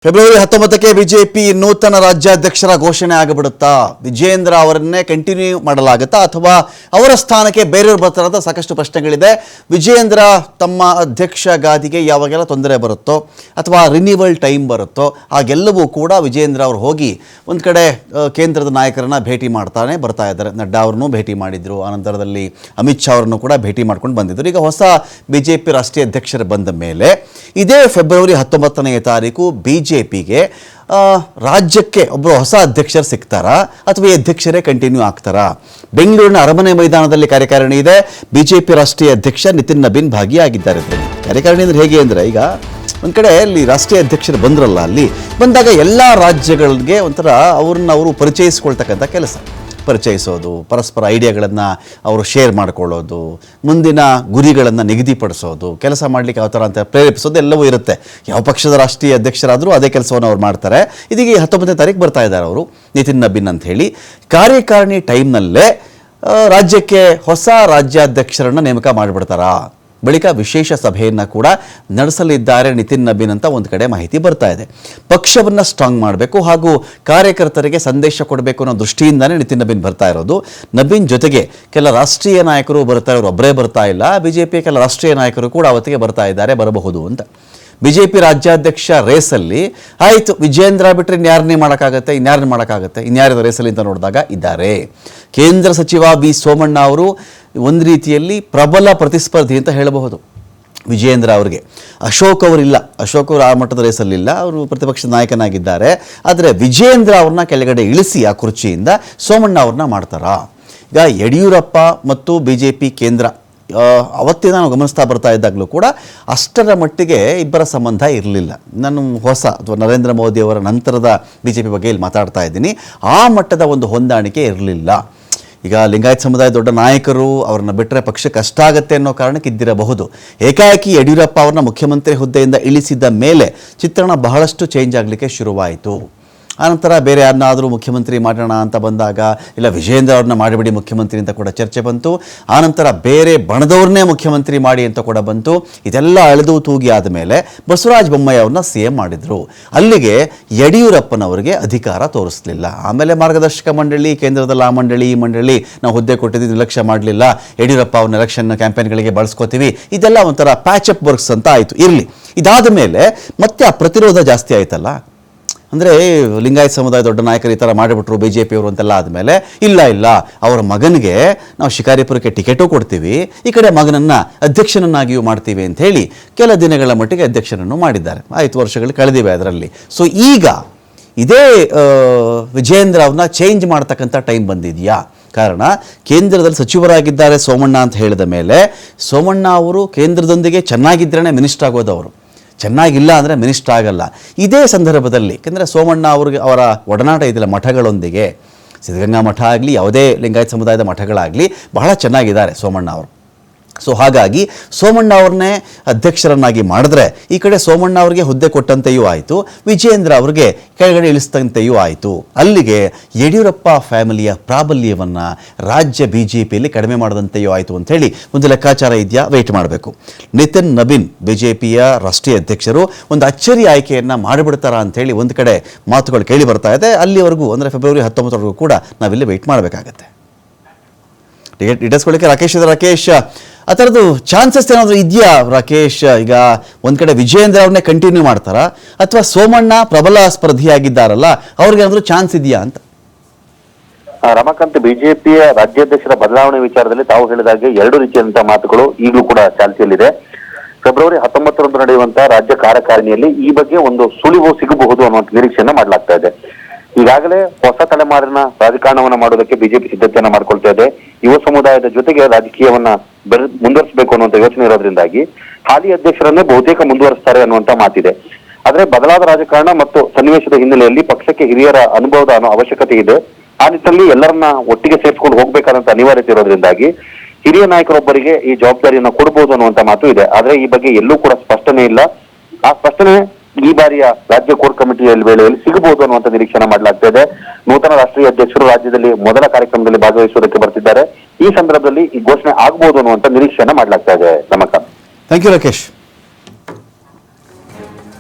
February 19ಕ್ಕೆ BJP ನೂತನ ರಾಜ್ಯಾಧ್ಯಕ್ಷರ ಘೋಷಣೆ ಆಗಿಬಿಡುತ್ತಾ? ವಿಜೇಂದ್ರ ಅವರನ್ನೇ ಕಂಟಿನ್ಯೂ ಮಾಡಲಾಗುತ್ತಾ ಅಥವಾ ಅವರ ಸ್ಥಾನಕ್ಕೆ ಬೇರೆಯವರು ಬರ್ತಾರ ಅಂತ ಸಾಕಷ್ಟು ಪ್ರಶ್ನೆಗಳಿದೆ. ವಿಜೇಂದ್ರ ತಮ್ಮ ಅಧ್ಯಕ್ಷ ಗಾದಿಗೆ ಯಾವಾಗೆಲ್ಲ ತೊಂದರೆ ಬರುತ್ತೋ ಅಥವಾ ರಿನ್ಯೂವಲ್ ಟೈಮ್ ಬರುತ್ತೋ ಆಗೆಲ್ಲವೂ ಕೂಡ ವಿಜೇಂದ್ರ ಅವರು ಹೋಗಿ ಒಂದು ಕಡೆ ಕೇಂದ್ರದ ನಾಯಕರನ್ನ ಭೇಟಿ ಬರ್ತಾ ಇದ್ದಾರೆ. ನಡ್ಡಾ ಅವ್ರನ್ನೂ ಭೇಟಿ ಮಾಡಿದ್ರು, ಆನಂತರದಲ್ಲಿ ಅಮಿತ್ ಶಾ ಅವರನ್ನು ಕೂಡ ಭೇಟಿ ಮಾಡ್ಕೊಂಡು ಬಂದಿದ್ದರು. ಈಗ ಹೊಸ ಬಿಜೆಪಿ ರಾಷ್ಟ್ರೀಯ ಅಧ್ಯಕ್ಷರು ಬಂದ ಮೇಲೆ ಇದೇ ಫೆಬ್ರವರಿ 19ನೇ ತಾರೀಕು ಬಿಜೆಪಿಗೆ ರಾಜ್ಯಕ್ಕೆ ಒಬ್ಬರು ಹೊಸ ಅಧ್ಯಕ್ಷರು ಸಿಗ್ತಾರಾ ಅಥವಾ ಈ ಅಧ್ಯಕ್ಷರೇ ಕಂಟಿನ್ಯೂ ಆಗ್ತಾರಾ? ಬೆಂಗಳೂರಿನ ಅರಮನೆ ಮೈದಾನದಲ್ಲಿ ಕಾರ್ಯಕಾರಿಣಿ ಇದೆ. ಬಿಜೆಪಿ ರಾಷ್ಟ್ರೀಯ ಅಧ್ಯಕ್ಷ ನಿತಿನ್ ನಬೀನ್ ಭಾಗಿಯಾಗಿದ್ದಾರೆ. ಕಾರ್ಯಕಾರಿಣಿ ಅಂದ್ರೆ ಹೇಗೆ ಅಂದರೆ, ಈಗ ಒಂದು ಕಡೆ ಅಲ್ಲಿ ರಾಷ್ಟ್ರೀಯ ಅಧ್ಯಕ್ಷರು ಬಂದ್ರಲ್ಲ, ಅಲ್ಲಿ ಬಂದಾಗ ಎಲ್ಲ ರಾಜ್ಯಗಳಿಗೆ ಒಂಥರ ಅವರು ಪರಿಚಯಿಸ್ಕೊಳ್ತಕ್ಕಂಥ ಕೆಲಸ, ಪರಿಚಯಿಸೋದು, ಪರಸ್ಪರ ಐಡಿಯಾಗಳನ್ನು ಅವರು ಶೇರ್ ಮಾಡ್ಕೊಳ್ಳೋದು, ಮುಂದಿನ ಗುರಿಗಳನ್ನು ನಿಗದಿಪಡಿಸೋದು, ಕೆಲಸ ಮಾಡಲಿಕ್ಕೆ ಯಾವ ಥರ ಅಂತ ಪ್ರೇರೇಪಿಸೋದು ಎಲ್ಲವೂ ಇರುತ್ತೆ. ಯಾವ ಪಕ್ಷದ ರಾಷ್ಟ್ರೀಯ ಅಧ್ಯಕ್ಷರಾದರೂ ಅದೇ ಕೆಲಸವನ್ನು ಅವ್ರು ಮಾಡ್ತಾರೆ. ಇದೀಗ 19ನೇ ತಾರೀಕು ಬರ್ತಾ ಇದ್ದಾರೆ ಅವರು, ನಿತಿನ್ ನಬೀನ್ ಅಂತ ಹೇಳಿ. ಕಾರ್ಯಕಾರಿಣಿ ಟೈಮ್ನಲ್ಲೇ ರಾಜ್ಯಕ್ಕೆ ಹೊಸ ರಾಜ್ಯಾಧ್ಯಕ್ಷರನ್ನು ನೇಮಕ ಮಾಡಿಬಿಡ್ತಾರಾ? ಬಳಿಕ ವಿಶೇಷ ಸಭೆಯನ್ನು ಕೂಡ ನಡೆಸಲಿದ್ದಾರೆ ನಿತಿನ್ ನಬೀನ್ ಅಂತ ಒಂದು ಕಡೆ ಮಾಹಿತಿ ಬರ್ತಾ ಇದೆ. ಪಕ್ಷವನ್ನು ಸ್ಟ್ರಾಂಗ್ ಮಾಡಬೇಕು ಹಾಗೂ ಕಾರ್ಯಕರ್ತರಿಗೆ ಸಂದೇಶ ಕೊಡಬೇಕು ಅನ್ನೋ ದೃಷ್ಟಿಯಿಂದಲೇ ನಿತಿನ್ ನಬೀನ್ ಬರ್ತಾ ಇರೋದು. ನಬೀನ್ ಜೊತೆಗೆ ಕೆಲ ರಾಷ್ಟ್ರೀಯ ನಾಯಕರು ಬರ್ತಾ ಇರೋರು, ಒಬ್ಬರೇ ಬರ್ತಾ ಇಲ್ಲ. ಬಿಜೆಪಿಯ ಕೆಲ ರಾಷ್ಟ್ರೀಯ ನಾಯಕರು ಕೂಡ ಅವತ್ತಿಗೆ ಬರ್ತಾ ಇದ್ದಾರೆ, ಬರಬಹುದು ಅಂತ. ಬಿಜೆಪಿ ರಾಜ್ಯಾಧ್ಯಕ್ಷ ರೇಸಲ್ಲಿ ಆಯಿತು, ವಿಜೇಂದ್ರ ಬಿಟ್ಟರೆ ಇನ್ಯಾರನ್ನೇ ಮಾಡೋಕ್ಕಾಗತ್ತೆ, ಇನ್ಯಾರಿದ ರೇಸಲ್ಲಿ ಅಂತ ನೋಡಿದಾಗ ಇದ್ದಾರೆ. ಕೇಂದ್ರ ಸಚಿವ ವಿ ಸೋಮಣ್ಣ ಅವರು ಒಂದು ರೀತಿಯಲ್ಲಿ ಪ್ರಬಲ ಪ್ರತಿಸ್ಪರ್ಧಿ ಅಂತ ಹೇಳಬಹುದು ವಿಜೇಂದ್ರ ಅವರಿಗೆ. ಅಶೋಕ್ ಅವರಿಲ್ಲ, ಅಶೋಕ್ ಅವರು ಆ ಮಟ್ಟದ ರೇಸಲ್ಲಿಲ್ಲ, ಅವರು ಪ್ರತಿಪಕ್ಷದ ನಾಯಕನಾಗಿದ್ದಾರೆ. ಆದರೆ ವಿಜೇಂದ್ರ ಅವ್ರನ್ನ ಕೆಳಗಡೆ ಇಳಿಸಿ ಆ ಕುರ್ಚಿಯಿಂದ ಸೋಮಣ್ಣ ಅವ್ರನ್ನ ಮಾಡ್ತಾರಾ? ಈಗ ಯಡಿಯೂರಪ್ಪ ಮತ್ತು ಬಿಜೆಪಿ ಕೇಂದ್ರ ಅವತ್ತೇ ನಾನು ಗಮನಿಸ್ತಾ ಬರ್ತಾ ಇದ್ದಾಗಲೂ ಕೂಡ ಅಷ್ಟರ ಮಟ್ಟಿಗೆ ಇಬ್ಬರ ಸಂಬಂಧ ಇರಲಿಲ್ಲ. ನಾನು ಹೊಸ ಅಥವಾ ನರೇಂದ್ರ ಮೋದಿ ಅವರ ನಂತರದ ಬಿಜೆಪಿ ಬಗ್ಗೆ ಇಲ್ಲಿ ಮಾತಾಡ್ತಾ ಇದ್ದೀನಿ. ಆ ಮಟ್ಟದ ಒಂದು ಹೊಂದಾಣಿಕೆ ಇರಲಿಲ್ಲ. ಈಗ ಲಿಂಗಾಯತ್ ಸಮುದಾಯ ದೊಡ್ಡ ನಾಯಕರು, ಅವ್ರನ್ನ ಬಿಟ್ಟರೆ ಪಕ್ಷಕ್ಕೆ ಕಷ್ಟ ಆಗುತ್ತೆ ಅನ್ನೋ ಕಾರಣಕ್ಕೆ ಇದ್ದಿರಬಹುದು. ಏಕಾಏಕಿ ಯಡಿಯೂರಪ್ಪ ಅವ್ರನ್ನ ಮುಖ್ಯಮಂತ್ರಿ ಹುದ್ದೆಯಿಂದ ಇಳಿಸಿದ ಮೇಲೆ ಚಿತ್ರಣ ಬಹಳಷ್ಟು ಚೇಂಜ್ ಆಗಲಿಕ್ಕೆ ಶುರುವಾಯಿತು. ಆನಂತರ ಬೇರೆ ಯಾರನ್ನಾದರೂ ಮುಖ್ಯಮಂತ್ರಿ ಮಾಡೋಣ ಅಂತ ಬಂದಾಗ, ಇಲ್ಲ ವಿಜೇಂದ್ರ ಅವ್ರನ್ನ ಮಾಡಿಬಿಡಿ ಮುಖ್ಯಮಂತ್ರಿ ಅಂತ ಕೂಡ ಚರ್ಚೆ ಬಂತು. ಆನಂತರ ಬೇರೆ ಬಣದವ್ರನ್ನೇ ಮುಖ್ಯಮಂತ್ರಿ ಮಾಡಿ ಅಂತ ಕೂಡ ಬಂತು. ಇದೆಲ್ಲ ಅಳೆದು ತೂಗಿ ಆದಮೇಲೆ ಬಸವರಾಜ ಬೊಮ್ಮಾಯಿ ಅವ್ರನ್ನ CM ಮಾಡಿದರು. ಅಲ್ಲಿಗೆ ಯಡಿಯೂರಪ್ಪನವರಿಗೆ ಅಧಿಕಾರ ತೋರಿಸಲಿಲ್ಲ. ಆಮೇಲೆ ಮಾರ್ಗದರ್ಶಕ ಮಂಡಳಿ, ಕೇಂದ್ರದಲ್ಲಿ ಆ ಮಂಡಳಿ ಈ ಮಂಡಳಿ, ನಾವು ಹುದ್ದೆ ಕೊಟ್ಟಿದ್ದು ನಿರ್ಲಕ್ಷ್ಯ ಮಾಡಲಿಲ್ಲ, ಯಡಿಯೂರಪ್ಪ ಅವ್ರನ್ನ ಎಲೆಕ್ಷನ್ ಕ್ಯಾಂಪೇನ್ಗಳಿಗೆ ಬಳಸ್ಕೋತೀವಿ, ಇದೆಲ್ಲ ಒಂಥರ ಪ್ಯಾಚಪ್ ವರ್ಕ್ಸ್ ಅಂತ ಆಯಿತು. ಇರಲಿ, ಇದಾದ ಮೇಲೆ ಮತ್ತೆ ಆ ಪ್ರತಿರೋಧ ಜಾಸ್ತಿ ಆಯ್ತಲ್ಲ. ಅಂದರೆ ಲಿಂಗಾಯತ್ ಸಮುದಾಯ ದೊಡ್ಡ ನಾಯಕರು ಈ ಥರ ಮಾಡಿಬಿಟ್ರು ಬಿಜೆಪಿಯವರು ಅಂತೆಲ್ಲ ಆದಮೇಲೆ, ಇಲ್ಲ ಅವರ ಮಗನಿಗೆ ನಾವು ಶಿಕಾರಿಪುರಕ್ಕೆ ಟಿಕೆಟು ಕೊಡ್ತೀವಿ, ಈ ಕಡೆ ಮಗನನ್ನು ಅಧ್ಯಕ್ಷನನ್ನಾಗಿಯೂ ಮಾಡ್ತೀವಿ ಅಂತ ಹೇಳಿ ಕೆಲ ದಿನಗಳ ಮಟ್ಟಿಗೆ ಅಧ್ಯಕ್ಷನನ್ನು ಮಾಡಿದ್ದಾರೆ. 5 ವರ್ಷಗಳು ಕಳೆದಿವೆ ಅದರಲ್ಲಿ. ಸೊ ಈಗ ಇದೇ ವಿಜೇಂದ್ರ ಅವ್ರನ್ನ ಚೇಂಜ್ ಮಾಡ್ತಕ್ಕಂಥ ಟೈಮ್ ಬಂದಿದೆಯಾ? ಕಾರಣ ಕೇಂದ್ರದಲ್ಲಿ ಸಚಿವರಾಗಿದ್ದಾರೆ ಸೋಮಣ್ಣ ಅಂತ ಹೇಳಿದ ಮೇಲೆ, ಸೋಮಣ್ಣ ಅವರು ಕೇಂದ್ರದೊಂದಿಗೆ ಚೆನ್ನಾಗಿದ್ರೇ ಮಿನಿಸ್ಟರ್ ಆಗೋದು, ಅವರು ಚೆನ್ನಾಗಿಲ್ಲ ಅಂದರೆ ಮಿನಿಸ್ಟರ್ ಆಗಲ್ಲ. ಇದೇ ಸಂದರ್ಭದಲ್ಲಿ ಯಾಕೆಂದರೆ ಸೋಮಣ್ಣ ಅವರ ಒಡನಾಟ ಇದೆಯಲ್ಲ ಮಠಗಳೊಂದಿಗೆ, ಸಿದ್ಧಗಂಗಾ ಮಠ ಆಗಲಿ ಯಾವುದೇ ಲಿಂಗಾಯತ್ ಸಮುದಾಯದ ಮಠಗಳಾಗಲಿ ಬಹಳ ಚೆನ್ನಾಗಿದ್ದಾರೆ ಸೋಮಣ್ಣ ಅವರು. ಸೊ ಹಾಗಾಗಿ ಸೋಮಣ್ಣ ಅವ್ರನ್ನೇ ಅಧ್ಯಕ್ಷರನ್ನಾಗಿ ಮಾಡಿದ್ರೆ ಈ ಕಡೆ ಸೋಮಣ್ಣ ಅವ್ರಿಗೆ ಹುದ್ದೆ ಕೊಟ್ಟಂತೆಯೂ ಆಯಿತು, ವಿಜೇಂದ್ರ ಅವ್ರಿಗೆ ಕೆಳಗಡೆ ಇಳಿಸ್ತಂತೆಯೂ ಆಯಿತು. ಅಲ್ಲಿಗೆ ಯಡಿಯೂರಪ್ಪ ಫ್ಯಾಮಿಲಿಯ ಪ್ರಾಬಲ್ಯವನ್ನು ರಾಜ್ಯ ಬಿಜೆಪಿಯಲ್ಲಿ ಕಡಿಮೆ ಮಾಡಿದಂತೆಯೂ ಆಯಿತು ಅಂಥೇಳಿ ಒಂದು ಲೆಕ್ಕಾಚಾರ ಇದೆಯಾ? ವೆಯ್ಟ್ ಮಾಡಬೇಕು. ನಿತಿನ್ ನಬೀನ್ ಬಿಜೆಪಿಯ ರಾಷ್ಟ್ರೀಯ ಅಧ್ಯಕ್ಷರು ಒಂದು ಅಚ್ಚರಿ ಆಯ್ಕೆಯನ್ನು ಮಾಡಿಬಿಡ್ತಾರಾ ಅಂಥೇಳಿ ಒಂದು ಕಡೆ ಮಾತುಗಳು ಕೇಳಿ ಬರ್ತಾ ಇದೆ. ಅಲ್ಲಿವರೆಗೂ ಅಂದರೆ ಫೆಬ್ರವರಿ 19ವರೆಗೂ ಕೂಡ ನಾವಿಲ್ಲಿ ವೆಯ್ಟ್ ಮಾಡಬೇಕಾಗತ್ತೆ. ಇಟ್ಟಿಸ್ಕೊಳ್ಳಿಕ್ಕೆ ರಾಕೇಶ್ ಆ ಥರದ್ದು ಚಾನ್ಸಸ್ ಏನಾದರೂ ಇದೆಯಾ ರಾಕೇಶ್? ಈಗ ಒಂದು ಕಡೆ ವಿಜೇಂದ್ರ ಅವ್ರನ್ನೇ ಕಂಟಿನ್ಯೂ ಮಾಡ್ತಾರಾ ಅಥವಾ ಸೋಮಣ್ಣ ಪ್ರಬಲ ಸ್ಪರ್ಧಿಯಾಗಿದ್ದಾರಲ್ಲ ಅವ್ರಿಗೇನಾದರೂ ಚಾನ್ಸ್ ಇದೆಯಾ ಅಂತ? ರಮಾಕಾಂತ್, ಬಿಜೆಪಿಯ ರಾಜ್ಯಾಧ್ಯಕ್ಷರ ಬದಲಾವಣೆ ವಿಚಾರದಲ್ಲಿ ತಾವು ಹೇಳಿದಾಗೆ 2 ರೀತಿಯಾದಂತಹ ಮಾತುಗಳು ಈಗಲೂ ಕೂಡ ಚಾಲ್ತಿಯಲ್ಲಿದೆ. ಫೆಬ್ರವರಿ 19ರಂದು ನಡೆಯುವಂತಹ ರಾಜ್ಯ ಕಾರ್ಯಕಾರಿಣಿಯಲ್ಲಿ ಈ ಬಗ್ಗೆ ಒಂದು ಸುಳಿವು ಸಿಗಬಹುದು ಅನ್ನುವಂಥ ನಿರೀಕ್ಷೆಯನ್ನ ಮಾಡಲಾಗ್ತಾ ಇದೆ. ಈಗಾಗಲೇ ಹೊಸ ತಲೆಮಾರಿನ ರಾಜಕಾರಣವನ್ನ ಮಾಡೋದಕ್ಕೆ ಬಿಜೆಪಿ ಸಿದ್ಧತೆಯನ್ನ ಮಾಡ್ಕೊಳ್ತಾ ಇದೆ. ಯುವ ಸಮುದಾಯದ ಜೊತೆಗೆ ರಾಜಕೀಯವನ್ನ ಮುಂದುವರಿಸಬೇಕು ಅನ್ನುವಂಥ ಯೋಚನೆ ಇರೋದ್ರಿಂದಾಗಿ ಹಾಲಿ ಅಧ್ಯಕ್ಷರನ್ನೇ ಬಹುತೇಕ ಮುಂದುವರಿಸ್ತಾರೆ ಅನ್ನುವಂತ ಮಾತಿದೆ. ಆದ್ರೆ ಬದಲಾದ ರಾಜಕಾರಣ ಮತ್ತು ಸನ್ನಿವೇಶದ ಹಿನ್ನೆಲೆಯಲ್ಲಿ ಪಕ್ಷಕ್ಕೆ ಹಿರಿಯರ ಅನುಭವದ ಅವಶ್ಯಕತೆ ಇದೆ. ಆ ನಿಟ್ಟಿನಲ್ಲಿ ಎಲ್ಲರನ್ನ ಒಟ್ಟಿಗೆ ಸೇರಿಸಿಕೊಂಡು ಹೋಗ್ಬೇಕಾದಂತ ಅನಿವಾರ್ಯತೆ ಇರೋದ್ರಿಂದಾಗಿ ಹಿರಿಯ ನಾಯಕರೊಬ್ಬರಿಗೆ ಈ ಜವಾಬ್ದಾರಿಯನ್ನ ಕೊಡಬಹುದು ಅನ್ನುವಂತ ಮಾತು ಇದೆ. ಆದ್ರೆ ಈ ಬಗ್ಗೆ ಎಲ್ಲೂ ಕೂಡ ಸ್ಪಷ್ಟನೆ ಇಲ್ಲ. ಆ ಸ್ಪಷ್ಟನೆ ಈ ಬಾರಿಯ ರಾಜ್ಯ ಕೋರ್ ಕಮಿಟಿಯಲ್ಲಿ ವೇಳೆಯಲ್ಲಿ ಸಿಗಬಹುದು ಅನ್ನುವಂಥ ನಿರೀಕ್ಷೆನ ಮಾಡಲಾಗ್ತಾ ಇದೆ. ನೂತನ ರಾಷ್ಟ್ರೀಯ ಅಧ್ಯಕ್ಷರು ರಾಜ್ಯದಲ್ಲಿ ಮೊದಲ ಕಾರ್ಯಕ್ರಮದಲ್ಲಿ ಭಾಗವಹಿಸುವುದಕ್ಕೆ ಬರ್ತಿದ್ದಾರೆ. ಈ ಸಂದರ್ಭದಲ್ಲಿ ಈ ಘೋಷಣೆ ಆಗಬಹುದು ಅನ್ನುವಂಥ ನಿರೀಕ್ಷೆಯನ್ನ ಮಾಡಲಾಗ್ತಾ ಇದೆ. ನಮಸ್ಕಾರ. Thank you Rakesh.